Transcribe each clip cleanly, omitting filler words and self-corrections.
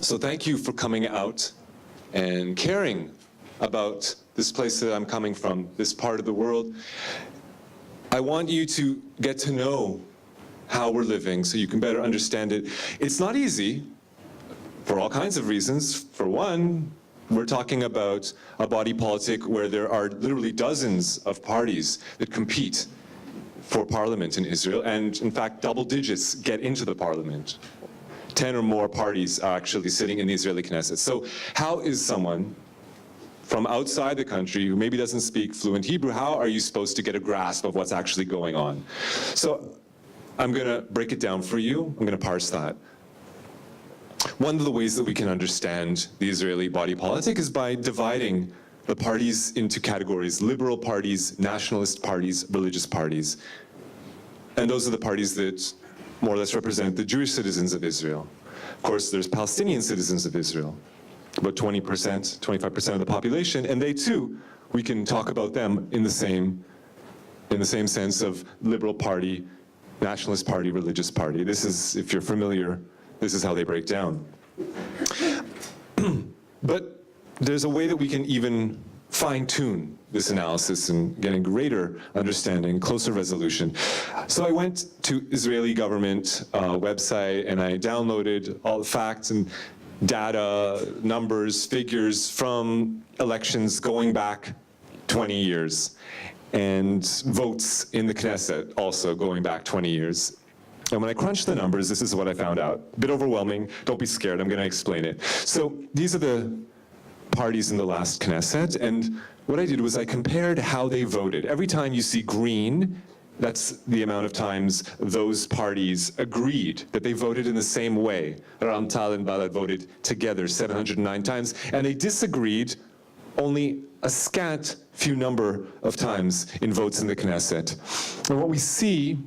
So thank you for coming out and caring about this place that I'm coming from, this part of the world. I want you to get to know how we're living so you can better understand it. It's not easy for all kinds of reasons. For one, we're talking about a body politic where there are literally dozens of parties that compete for parliament in Israel, and in fact, double digits get into the parliament. 10 or more parties are actually sitting in the Israeli Knesset. So how is someone from outside the country who maybe doesn't speak fluent Hebrew, how are you supposed to get a grasp of what's actually going on? So I'm going to break it down for you. I'm going to parse that. One of the ways that we can understand the Israeli body politic is by dividing the parties into categories: liberal parties, nationalist parties, religious parties. And those are the parties that more or less represent the Jewish citizens of Israel. Of course, there's Palestinian citizens of Israel, about 20%, 25% of the population, and they too, we can talk about them in the same sense of liberal party, nationalist party, religious party. This is, if you're familiar, this is how they break down. But there's a way that we can even fine-tune this analysis and get a greater understanding, closer resolution. So I went to Israeli government website and I downloaded all the facts and data, numbers, figures from elections going back 20 years, and votes in the Knesset also going back 20 years. And when I crunched the numbers, this is what I found out. A bit overwhelming. Don't be scared. I'm going to explain it. So these are the parties in the last Knesset, and what I did was I compared how they voted. Every time you see green, that's the amount of times those parties agreed that they voted in the same way. Ram Tal and Balad voted together 709 times, and they disagreed only a scant few number of times in votes in the Knesset. And what we see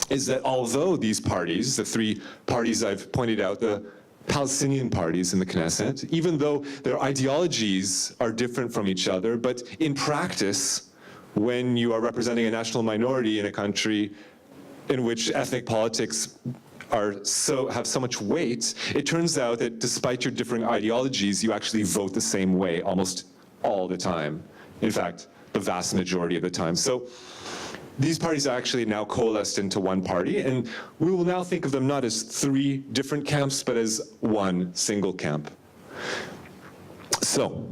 is that although these parties, the three parties I've pointed out, the Palestinian parties in the Knesset, even though their ideologies are different from each other, but in practice, when you are representing a national minority in a country in which ethnic politics have so much weight, it turns out that despite your differing ideologies, you actually vote the same way almost all the time. In fact, the vast majority of the time. So these parties are actually now coalesced into one party, and we will now think of them not as three different camps, but as one single camp. So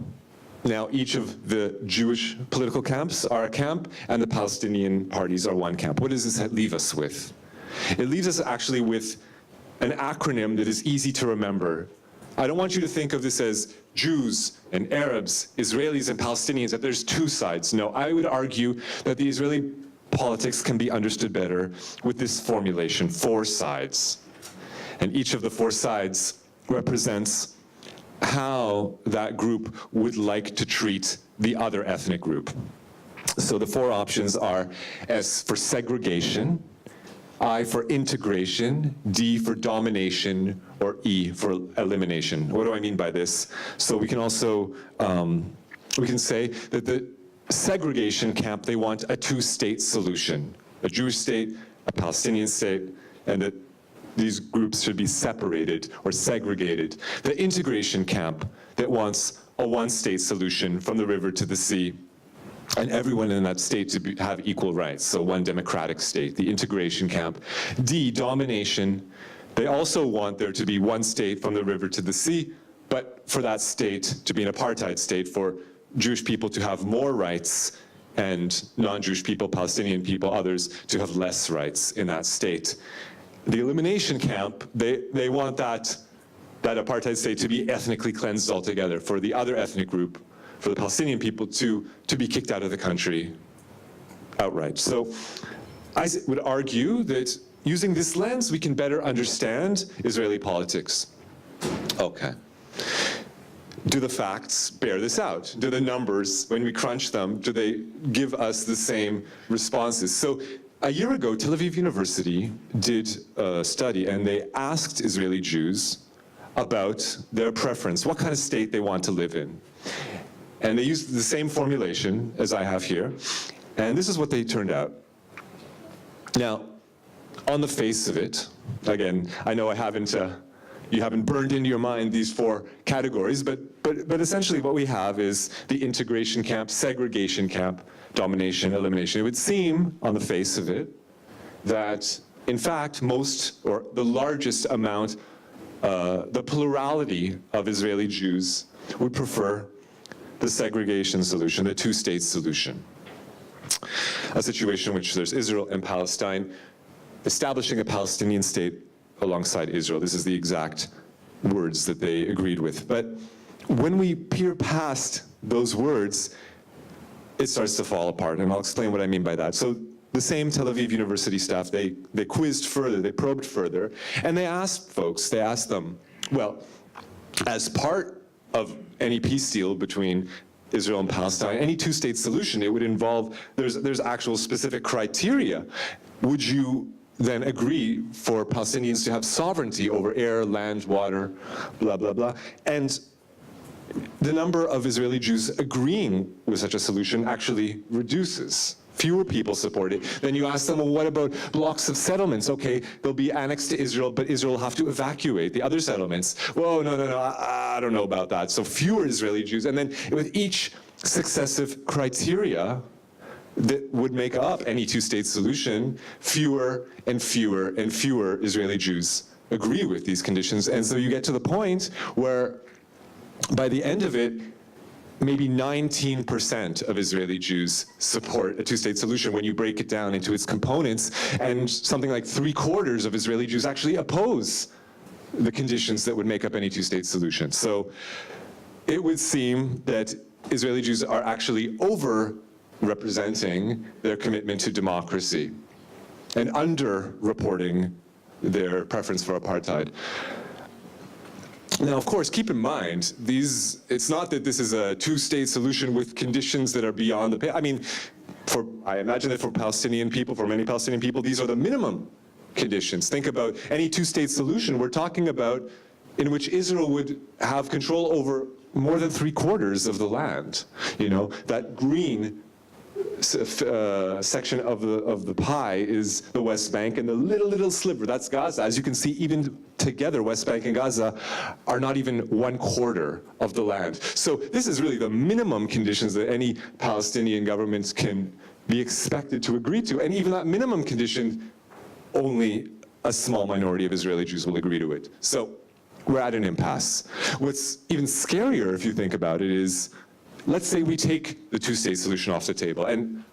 now each of the Jewish political camps are a camp, and the Palestinian parties are one camp. What does this leave us with? It leaves us actually with an acronym that is easy to remember. I don't want you to think of this as Jews and Arabs, Israelis and Palestinians, that there's two sides. No, I would argue that the Israeli politics can be understood better with this formulation: 4 sides. And each of the 4 sides represents how that group would like to treat the other ethnic group. So the 4 options are S for segregation, I for integration, D for domination, or E for elimination. What do I mean by this? So we can also, we can say that the segregation camp, they want a 2-state solution, a Jewish state, a Palestinian state, and that these groups should be separated or segregated. The integration camp that wants a 1-state solution from the river to the sea, and everyone in that state to have equal rights, so one democratic state, the integration camp. D, domination. They also want there to be 1 state from the river to the sea, but for that state to be an apartheid state, for Jewish people to have more rights and non-Jewish people, Palestinian people, others to have less rights in that state. The elimination camp, they want that apartheid state to be ethnically cleansed altogether, for the other ethnic group, for the Palestinian people to be kicked out of the country outright. So I would argue that using this lens, we can better understand Israeli politics. Okay. Do the facts bear this out? Do the numbers, when we crunch them, do they give us the same responses? So a year ago, Tel Aviv University did a study, and they asked Israeli Jews about their preference, what kind of state they want to live in. And they used the same formulation as I have here, and this is what they turned out. Now, on the face of it, again, I know I haven't you haven't burned into your mind these four categories, but essentially what we have is the integration camp, segregation camp, domination, elimination. It would seem, on the face of it, that in fact most, or the largest amount, the plurality of Israeli Jews would prefer the segregation solution, the two-state solution. A situation in which there's Israel and Palestine, establishing a Palestinian state alongside Israel. This is the exact words that they agreed with. But when we peer past those words, it starts to fall apart, and I'll explain what I mean by that. So the same Tel Aviv University staff, they quizzed further, they probed further, and they asked folks, they asked them, well, as part of any peace deal between Israel and Palestine, any two-state solution, it would involve, there's actual specific criteria. Would you then agree for Palestinians to have sovereignty over air, land, water, blah, blah, blah? And the number of Israeli Jews agreeing with such a solution actually reduces. Fewer people support it. Then you ask them, well, what about blocks of settlements? Okay, they'll be annexed to Israel, but Israel will have to evacuate the other settlements. Whoa, no, I don't know about that. So fewer Israeli Jews. And then with each successive criteria that would make up any two-state solution, fewer and fewer and fewer Israeli Jews agree with these conditions. And so you get to the point where by the end of it, maybe 19% of Israeli Jews support a two-state solution when you break it down into its components, and something like 3/4 of Israeli Jews actually oppose the conditions that would make up any two-state solution. So it would seem that Israeli Jews are actually over-representing their commitment to democracy and under-reporting their preference for apartheid. Now, of course, keep in mind, it's not that this is a two-state solution with conditions that are beyond the, I mean, I imagine that for Palestinian people, for many Palestinian people, these are the minimum conditions. Think about any two-state solution we're talking about in which Israel would have control over more than 3/4 of the land. You know, that green section of the pie is the West Bank, and the little sliver, that's Gaza. As you can see, even together, West Bank and Gaza are not even 1/4 of the land. So this is really the minimum conditions that any Palestinian government can be expected to agree to, and even that minimum condition, only a small minority of Israeli Jews will agree to it. So we're at an impasse. What's even scarier, if you think about it, is let's say we take the two-state solution off the table, and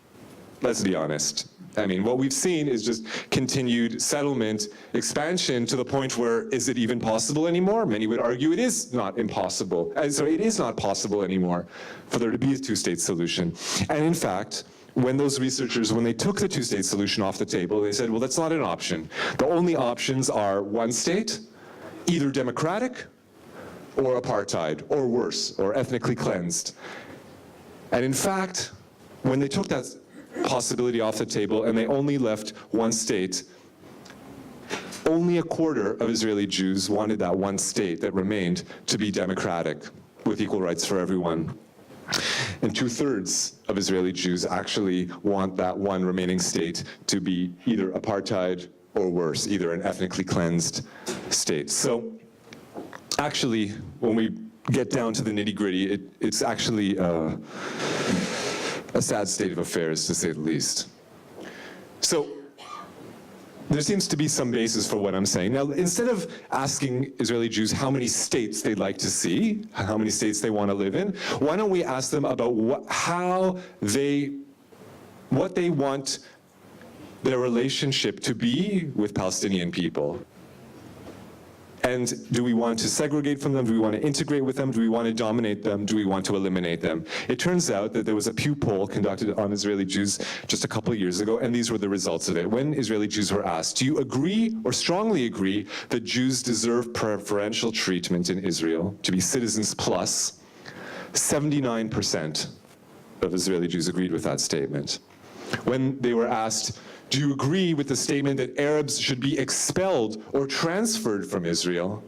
let's be honest. I mean, what we've seen is just continued settlement, expansion to the point where, is it even possible anymore? Many would argue it is not impossible. So it is not possible anymore for there to be a two-state solution. And in fact, when those researchers, when they took the two-state solution off the table, they said, well, that's not an option. The only options are one state, either democratic or apartheid, or worse, or ethnically cleansed. And in fact, when they took that possibility off the table and they only left one state, only 1/4 of Israeli Jews wanted that one state that remained to be democratic, with equal rights for everyone. And 2/3 of Israeli Jews actually want that one remaining state to be either apartheid or worse, either an ethnically cleansed state. So actually, when we get down to the nitty-gritty, it's actually a sad state of affairs, to say the least. So there seems to be some basis for what I'm saying. Now, instead of asking Israeli Jews how many states they'd like to see, how many states they want to live in, why don't we ask them about what they want their relationship to be with Palestinian people? And do we want to segregate from them? Do we want to integrate with them? Do we want to dominate them? Do we want to eliminate them? It turns out that there was a Pew poll conducted on Israeli Jews just a couple of years ago, and these were the results of it. When Israeli Jews were asked, do you agree or strongly agree that Jews deserve preferential treatment in Israel, to be citizens plus, 79% of Israeli Jews agreed with that statement. When they were asked, do you agree with the statement that Arabs should be expelled or transferred from Israel?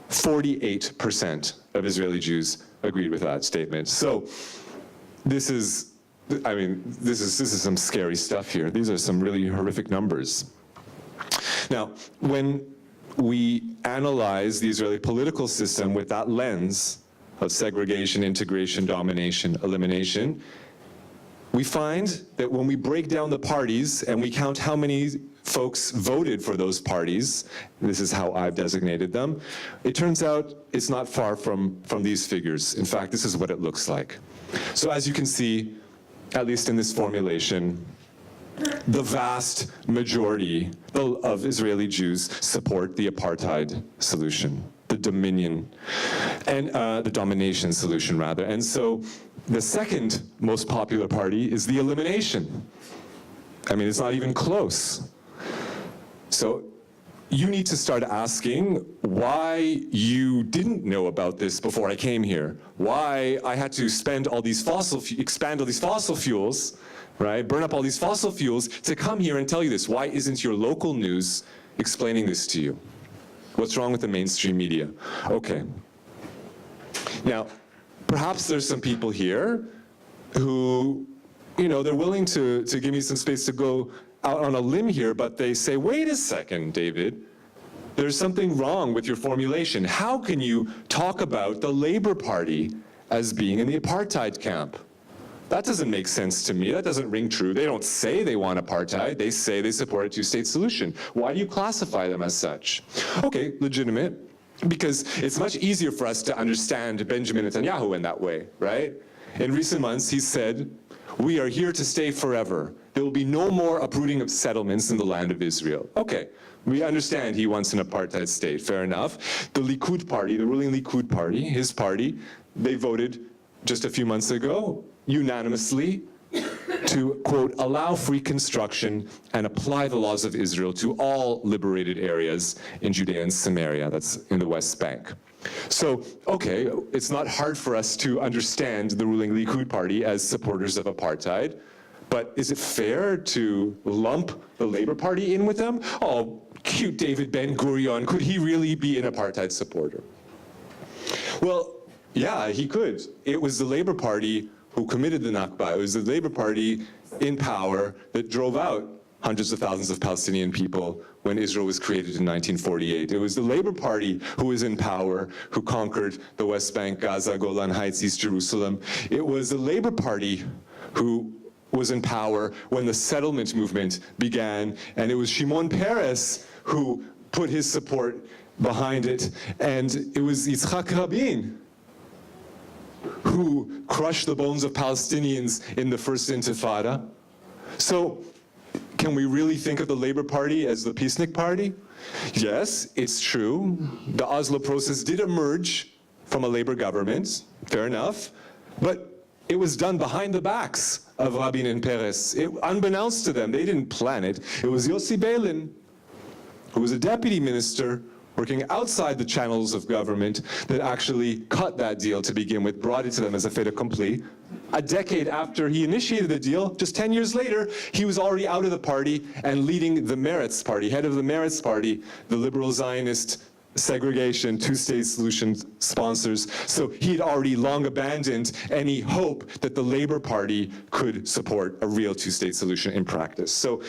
48% of Israeli Jews agreed with that statement. So this is some scary stuff here. These are some really horrific numbers. Now, when we analyze the Israeli political system with that lens of segregation, integration, domination, elimination, we find that when we break down the parties and we count how many folks voted for those parties, this is how I've designated them, it turns out it's not far from these figures. In fact, this is what it looks like. So as you can see, at least in this formulation, the vast majority of Israeli Jews support the apartheid solution, the dominion, and the domination solution, rather. And so the second most popular party is the elimination. I mean, it's not even close. So you need to start asking why you didn't know about this before I came here, why I had to expand all these fossil fuels, right? Burn up all these fossil fuels to come here and tell you this. Why isn't your local news explaining this to you? What's wrong with the mainstream media? Okay. Now, perhaps there's some people here who, you know, they're willing to give me some space to go out on a limb here, but they say, wait a second, David, there's something wrong with your formulation. How can you talk about the Labour Party as being in the apartheid camp? That doesn't make sense to me. That doesn't ring true. They don't say they want apartheid. They say they support a two-state solution. Why do you classify them as such? Okay, legitimate, because it's much easier for us to understand Benjamin Netanyahu in that way, right? In recent months, he said, we are here to stay forever. There will be no more uprooting of settlements in the land of Israel. Okay, we understand he wants an apartheid state, fair enough. The Likud party, the ruling Likud party, his party, they voted just a few months ago unanimously to, quote, allow free construction and apply the laws of Israel to all liberated areas in Judea and Samaria, that's in the West Bank. So, okay, it's not hard for us to understand the ruling Likud party as supporters of apartheid, but is it fair to lump the Labour Party in with them? Oh, cute David Ben-Gurion, could he really be an apartheid supporter? Well, yeah, he could. It was the Labour Party who committed the Nakba. It was the Labour Party in power that drove out hundreds of thousands of Palestinian people when Israel was created in 1948. It was the Labour Party who was in power, who conquered the West Bank, Gaza, Golan Heights, East Jerusalem. It was the Labour Party who was in power when the settlement movement began, and it was Shimon Peres who put his support behind it, and it was Yitzhak Rabin who crushed the bones of Palestinians in the first Intifada. So, can we really think of the Labour Party as the peacenik party? Yes, it's true. The Oslo process did emerge from a Labour government, fair enough, but it was done behind the backs of Rabin and Peres. Unbeknownst to them, they didn't plan it. It was Yossi Beilin, who was a deputy minister working outside the channels of government, that actually cut that deal to begin with, brought it to them as a fait accompli. A decade after he initiated the deal, just 10 years later, he was already out of the party and leading the Meretz party, head of the Meretz party, the liberal Zionist segregation, two-state solution sponsors. So he'd already long abandoned any hope that the Labour Party could support a real two-state solution in practice. So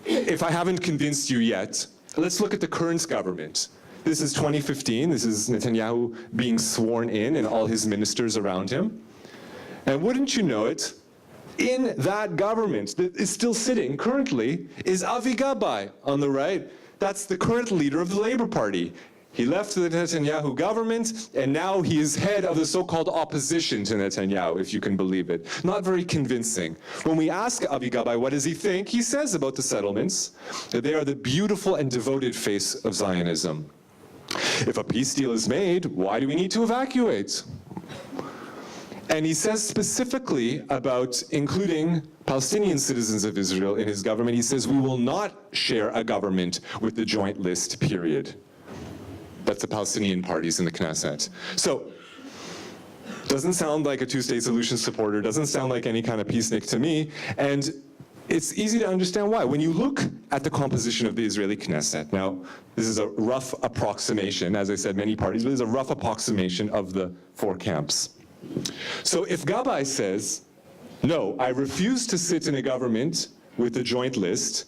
if I haven't convinced you yet, let's look at the current government. This is 2015. This is Netanyahu being sworn in and all his ministers around him. And wouldn't you know it, in that government that is still sitting currently is Avi Gabay on the right. That's the current leader of the Labour Party. He left the Netanyahu government, and now he is head of the so-called opposition to Netanyahu, if you can believe it. Not very convincing. When we ask Avi Gabay what does he think, he says about the settlements that they are the beautiful and devoted face of Zionism. If a peace deal is made, why do we need to evacuate? And he says specifically about including Palestinian citizens of Israel in his government, he says we will not share a government with the joint list, period. That's the Palestinian parties in the Knesset. So, doesn't sound like a two-state solution supporter, doesn't sound like any kind of peacenik to me, and it's easy to understand why. When you look at the composition of the Israeli Knesset, now, this is a rough approximation, as I said, many parties, but this is a rough approximation of the four camps. So if Gabay says, no, I refuse to sit in a government with the joint list,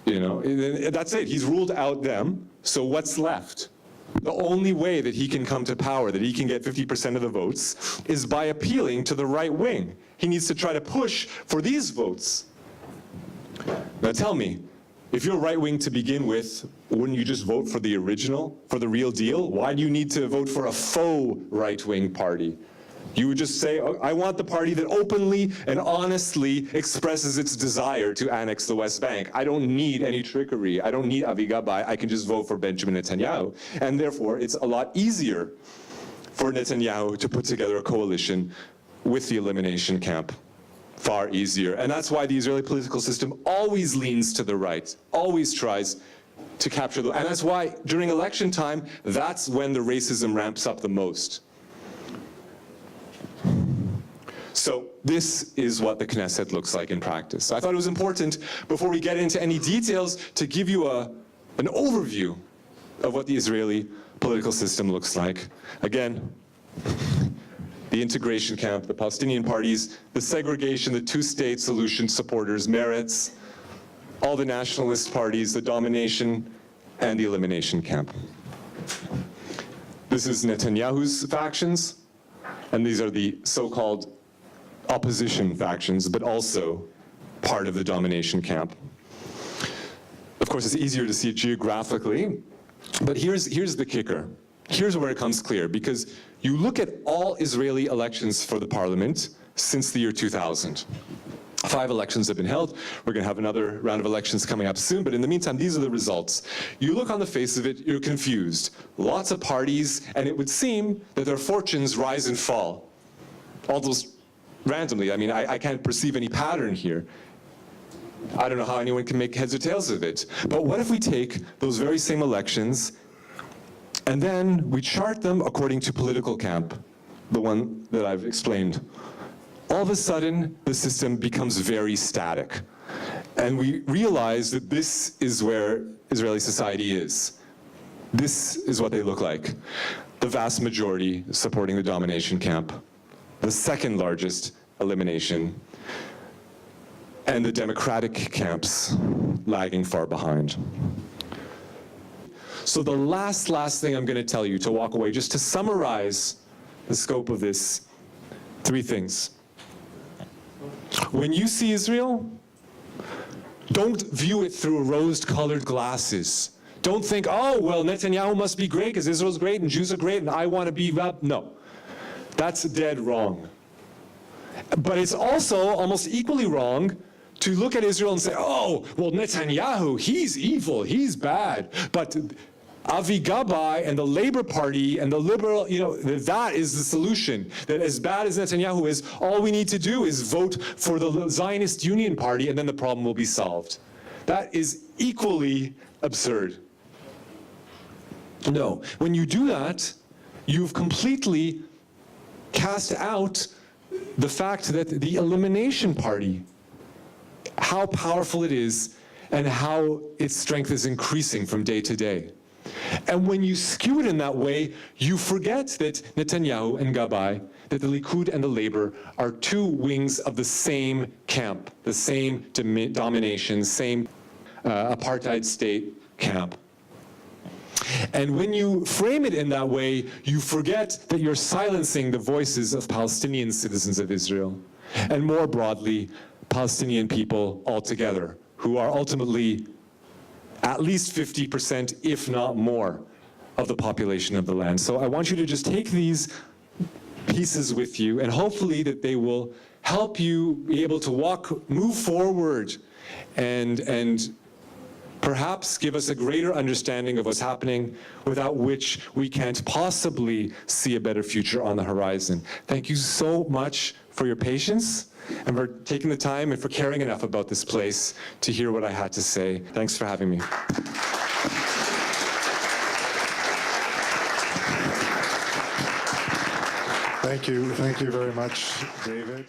You know, that's it. He's ruled out them. So what's left? The only way that he can come to power, that he can get 50% of the votes, is by appealing to the right wing. He needs to try to push for these votes. Now tell me, if you're right wing to begin with, wouldn't you just vote for the original, for the real deal? Why do you need to vote for a faux right wing party? You would just say, oh, I want the party that openly and honestly expresses its desire to annex the West Bank. I don't need any trickery. I don't need Avi Gabay. I can just vote for Benjamin Netanyahu. And therefore, it's a lot easier for Netanyahu to put together a coalition with the elimination camp. Far easier. And that's why the Israeli political system always leans to the right, always tries to capture the, and that's why during election time, that's when the racism ramps up the most. So this is what the Knesset looks like in practice. So I thought it was important, before we get into any details, to give you an overview of what the Israeli political system looks like. Again, the integration camp, the Palestinian parties, the segregation, the two-state solution supporters, Meretz, all the nationalist parties, the domination, and the elimination camp. This is Netanyahu's factions, and these are the so-called opposition factions, but also part of the domination camp. Of course, it's easier to see it geographically, but here's the kicker. Here's where it comes clear, because you look at all Israeli elections for the parliament since the year 2000. 5 elections have been held. We're going to have another round of elections coming up soon, but in the meantime, these are the results. You look on the face of it, you're confused. Lots of parties, and it would seem that their fortunes rise and fall. Almost randomly. I mean, I can't perceive any pattern here. I don't know how anyone can make heads or tails of it. But what if we take those very same elections and then we chart them according to political camp, the one that I've explained? All of a sudden, the system becomes very static. And we realize that this is where Israeli society is. This is what they look like. The vast majority supporting the domination camp, the second largest elimination, and the democratic camps lagging far behind. So the last thing I'm going to tell you to walk away, just to summarize the scope of this, 3 things. When you see Israel, don't view it through rose-colored glasses. Don't think, oh, well, Netanyahu must be great because Israel's great and Jews are great and I want to be, no. That's dead wrong. But it's also almost equally wrong to look at Israel and say, oh, well, Netanyahu, he's evil, he's bad. But Avi Gabay and the Labor Party and the liberal, that is the solution. That as bad as Netanyahu is, all we need to do is vote for the Zionist Union Party and then the problem will be solved. That is equally absurd. No, when you do that, you've completely cast out the fact that the elimination party, how powerful it is and how its strength is increasing from day to day. And when you skew it in that way, you forget that Netanyahu and Gabay, that the Likud and the Labor are 2 wings of the same camp, the same domination, same apartheid state camp. And when you frame it in that way, you forget that you're silencing the voices of Palestinian citizens of Israel, and more broadly, Palestinian people altogether, who are ultimately at least 50%, if not more, of the population of the land. So I want you to just take these pieces with you, and hopefully that they will help you be able to move forward, and perhaps give us a greater understanding of what's happening, without which we can't possibly see a better future on the horizon. Thank you so much for your patience and for taking the time and for caring enough about this place to hear what I had to say. Thanks for having me. Thank you very much, David.